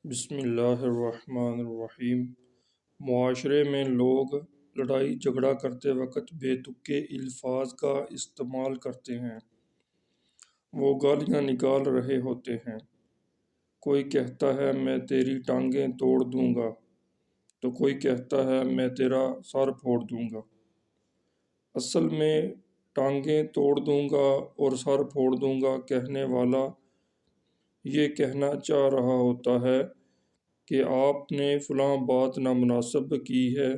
بسم اللہ الرحمن الرحیم۔ معاشرے میں لوگ لڑائی جھگڑا کرتے وقت بے تکے الفاظ کا استعمال کرتے ہیں۔ وہ گالیاں نکال رہے ہوتے ہیں۔ کوئی کہتا ہے میں تیری ٹانگیں توڑ دوں گا تو کوئی کہتا ہے میں تیرا سر پھوڑ دوں گا۔ اصل میں ٹانگیں توڑ دوں گا اور سر پھوڑ دوں گا کہنے والا یہ کہنا چاہ رہا ہوتا ہے کہ آپ نے فلاں بات نامناسب کی ہے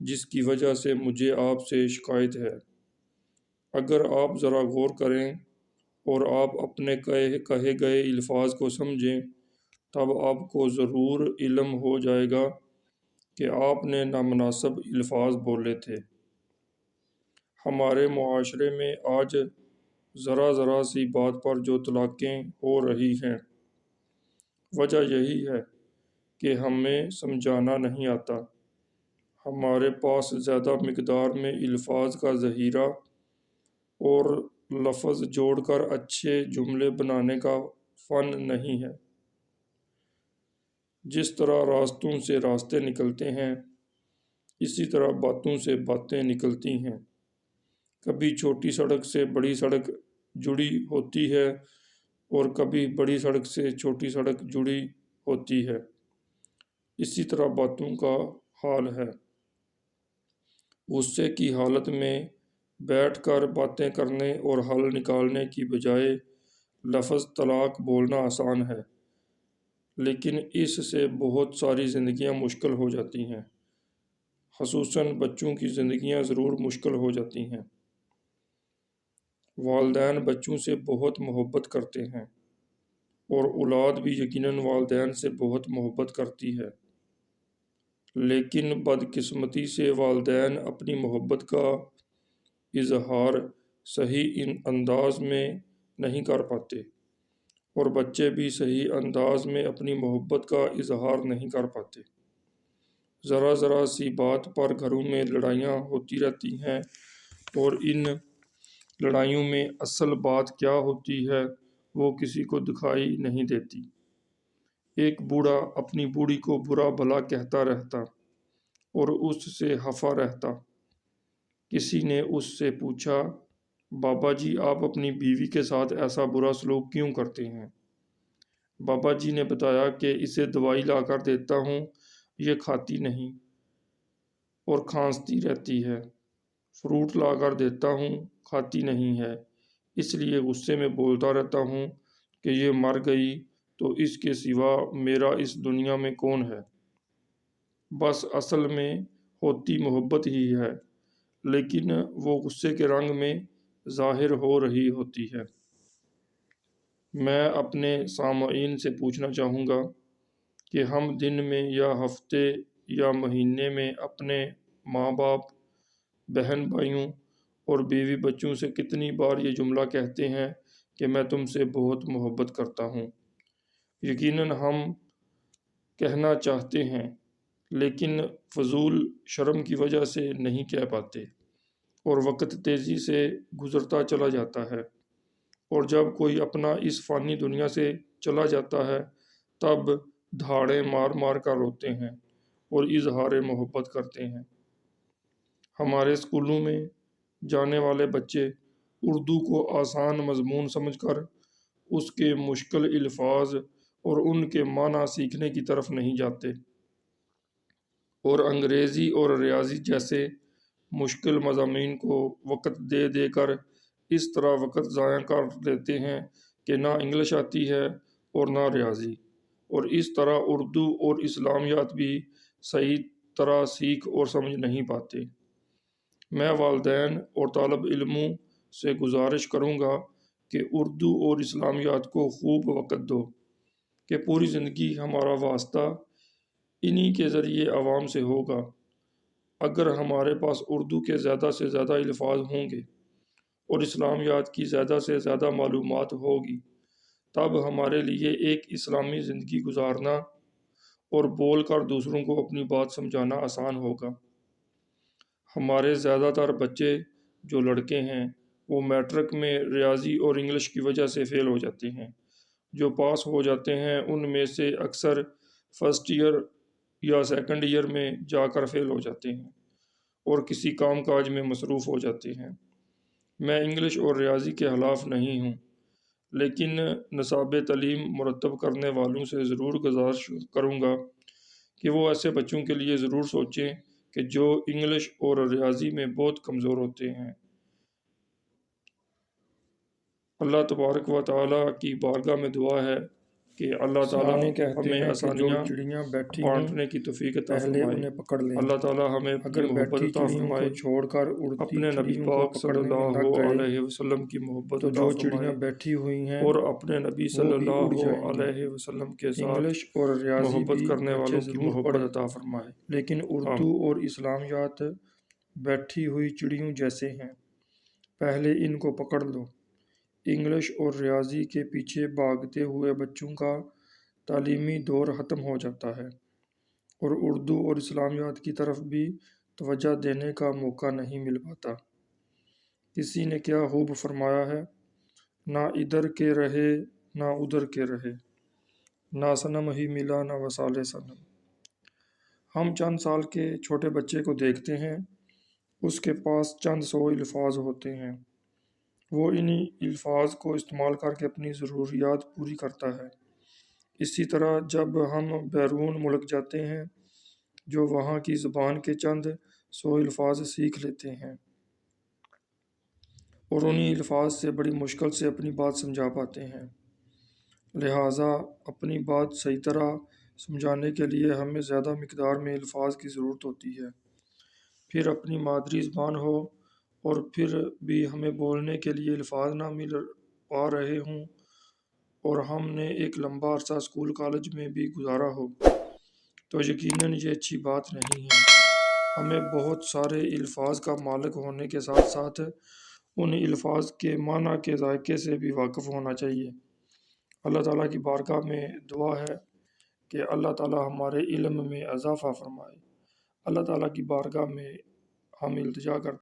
جس کی وجہ سے مجھے آپ سے شکایت ہے۔ اگر آپ ذرا غور کریں اور آپ اپنے کہے گئے الفاظ کو سمجھیں تب آپ کو ضرور علم ہو جائے گا کہ آپ نے نامناسب الفاظ بولے تھے۔ ہمارے معاشرے میں آج ذرا سی بات پر جو طلاقیں ہو رہی ہیں، وجہ یہی ہے کہ ہمیں سمجھانا نہیں آتا۔ ہمارے پاس زیادہ مقدار میں الفاظ کا ذخیرہ اور لفظ جوڑ کر اچھے جملے بنانے کا فن نہیں ہے۔ جس طرح راستوں سے راستے نکلتے ہیں، اسی طرح باتوں سے باتیں نکلتی ہیں۔ کبھی چھوٹی سڑک سے بڑی سڑک جڑی ہوتی ہے اور کبھی بڑی سڑک سے چھوٹی سڑک جڑی ہوتی ہے۔ اسی طرح باتوں کا حال ہے۔ غصے کی حالت میں بیٹھ کر باتیں کرنے اور حل نکالنے کی بجائے لفظ طلاق بولنا آسان ہے، لیکن اس سے بہت ساری زندگیاں مشکل ہو جاتی ہیں۔ خصوصاً بچوں کی زندگیاں ضرور مشکل ہو جاتی ہیں۔ والدین بچوں سے بہت محبت کرتے ہیں اور اولاد بھی یقیناً والدین سے بہت محبت کرتی ہے، لیکن بدقسمتی سے والدین اپنی محبت کا اظہار صحیح انداز میں نہیں کر پاتے اور بچے بھی صحیح انداز میں اپنی محبت کا اظہار نہیں کر پاتے۔ ذرا سی بات پر گھروں میں لڑائیاں ہوتی رہتی ہیں اور ان لڑائیوں میں اصل بات کیا ہوتی ہے وہ کسی کو دکھائی نہیں دیتی۔ ایک بوڑھا اپنی بوڑھی کو برا بھلا کہتا رہتا اور اس سے خفا رہتا۔ کسی نے اس سے پوچھا، بابا جی آپ اپنی بیوی کے ساتھ ایسا برا سلوک کیوں کرتے ہیں؟ بابا جی نے بتایا کہ اسے دوائی لا کر دیتا ہوں، یہ کھاتی نہیں اور کھانستی رہتی ہے، فروٹ لا کر دیتا ہوں، کھاتی نہیں ہے، اس لیے غصے میں بولتا رہتا ہوں کہ یہ مر گئی تو اس کے سوا میرا اس دنیا میں کون ہے۔ بس اصل میں ہوتی محبت ہی ہے، لیکن وہ غصے کے رنگ میں ظاہر ہو رہی ہوتی ہے۔ میں اپنے سامعین سے پوچھنا چاہوں گا کہ ہم دن میں یا ہفتے یا مہینے میں اپنے ماں باپ، بہن بھائیوں اور بیوی بچوں سے کتنی بار یہ جملہ کہتے ہیں کہ میں تم سے بہت محبت کرتا ہوں۔ یقیناً ہم کہنا چاہتے ہیں، لیکن فضول شرم کی وجہ سے نہیں کہہ پاتے اور وقت تیزی سے گزرتا چلا جاتا ہے، اور جب کوئی اپنا اس فانی دنیا سے چلا جاتا ہے تب دھاڑیں مار مار کر روتے ہیں اور اظہار محبت کرتے ہیں۔ ہمارے اسکولوں میں جانے والے بچے اردو کو آسان مضمون سمجھ کر اس کے مشکل الفاظ اور ان کے معنی سیکھنے کی طرف نہیں جاتے، اور انگریزی اور ریاضی جیسے مشکل مضامین کو وقت دے دے کر اس طرح وقت ضائع کر دیتے ہیں کہ نہ انگلش آتی ہے اور نہ ریاضی، اور اس طرح اردو اور اسلامیات بھی صحیح طرح سیکھ اور سمجھ نہیں پاتے۔ میں والدین اور طالب علموں سے گزارش کروں گا کہ اردو اور اسلامیات کو خوب وقت دو کہ پوری زندگی ہمارا واسطہ انہی کے ذریعے عوام سے ہوگا۔ اگر ہمارے پاس اردو کے زیادہ سے زیادہ الفاظ ہوں گے اور اسلامیات کی زیادہ سے زیادہ معلومات ہوگی تب ہمارے لیے ایک اسلامی زندگی گزارنا اور بول کر دوسروں کو اپنی بات سمجھانا آسان ہوگا۔ ہمارے زیادہ تر بچے جو لڑکے ہیں وہ میٹرک میں ریاضی اور انگلش کی وجہ سے فیل ہو جاتے ہیں۔ جو پاس ہو جاتے ہیں ان میں سے اکثر فرسٹ ایئر یا سیکنڈ ایئر میں جا کر فیل ہو جاتے ہیں اور کسی کام کاج میں مصروف ہو جاتے ہیں۔ میں انگلش اور ریاضی کے خلاف نہیں ہوں، لیکن نصاب تعلیم مرتب کرنے والوں سے ضرور گزارش کروں گا کہ وہ ایسے بچوں کے لیے ضرور سوچیں کہ جو انگلش اور ریاضی میں بہت کمزور ہوتے ہیں۔ اللہ تبارک و تعالیٰ کی بارگاہ میں دعا ہے کہ اللہ تعالیٰ ہمیں آسانیاں چڑیاں بیٹھی ہوں بانٹنے کی توفیق عطا پہلے فرمائے۔ انہیں پکڑ لیں۔ اللہ تعالیٰ ہمیں اپنی اگر محبت بیٹھی عطا چڑیوں فرمائے، کو چھوڑ کر اڑتی اپنے نبی چڑیوں کو پاک صلی پکڑنے میں اللہ لگ گئے علیہ وسلم کی محبت تو عطا جو فرمائے چڑیاں بیٹھی ہوئی ہیں اور اپنے نبی صلی وہ بھی اڑ اللہ جائیں گی۔ علیہ وسلم کے ساتھ انگلش اور ریاضی محبت بھی کرنے بچے والوں کی ضرور محبت پڑھیں، عطا فرمائے۔ لیکن اردو اور اسلامیات بیٹھی ہوئی چڑیوں جیسے ہیں، پہلے ان کو پکڑ لو۔ انگلش اور ریاضی کے پیچھے بھاگتے ہوئے بچوں کا تعلیمی دور ختم ہو جاتا ہے اور اردو اور اسلامیات کی طرف بھی توجہ دینے کا موقع نہیں مل پاتا۔ کسی نے کیا خوب فرمایا ہے، نہ ادھر کے رہے نہ ادھر کے رہے، نہ صنم ہی ملا نہ وصال صنم۔ ہم چند سال کے چھوٹے بچے کو دیکھتے ہیں، اس کے پاس چند سو الفاظ ہوتے ہیں، وہ انہی الفاظ کو استعمال کر کے اپنی ضروریات پوری کرتا ہے۔ اسی طرح جب ہم بیرون ملک جاتے ہیں جو وہاں کی زبان کے چند سو الفاظ سیکھ لیتے ہیں اور انہی الفاظ سے بڑی مشکل سے اپنی بات سمجھا پاتے ہیں۔ لہٰذا اپنی بات صحیح طرح سمجھانے کے لیے ہمیں زیادہ مقدار میں الفاظ کی ضرورت ہوتی ہے۔ پھر اپنی مادری زبان ہو اور پھر بھی ہمیں بولنے کے لیے الفاظ نہ مل پا رہے ہوں اور ہم نے ایک لمبا عرصہ اسکول کالج میں بھی گزارا ہو تو یقیناً یہ اچھی بات نہیں ہے۔ ہمیں بہت سارے الفاظ کا مالک ہونے کے ساتھ ساتھ ان الفاظ کے معنی کے ذائقے سے بھی واقف ہونا چاہیے۔ اللہ تعالیٰ کی بارگاہ میں دعا ہے کہ اللہ تعالیٰ ہمارے علم میں اضافہ فرمائے۔ اللہ تعالیٰ کی بارگاہ میں ہم التجا کرتے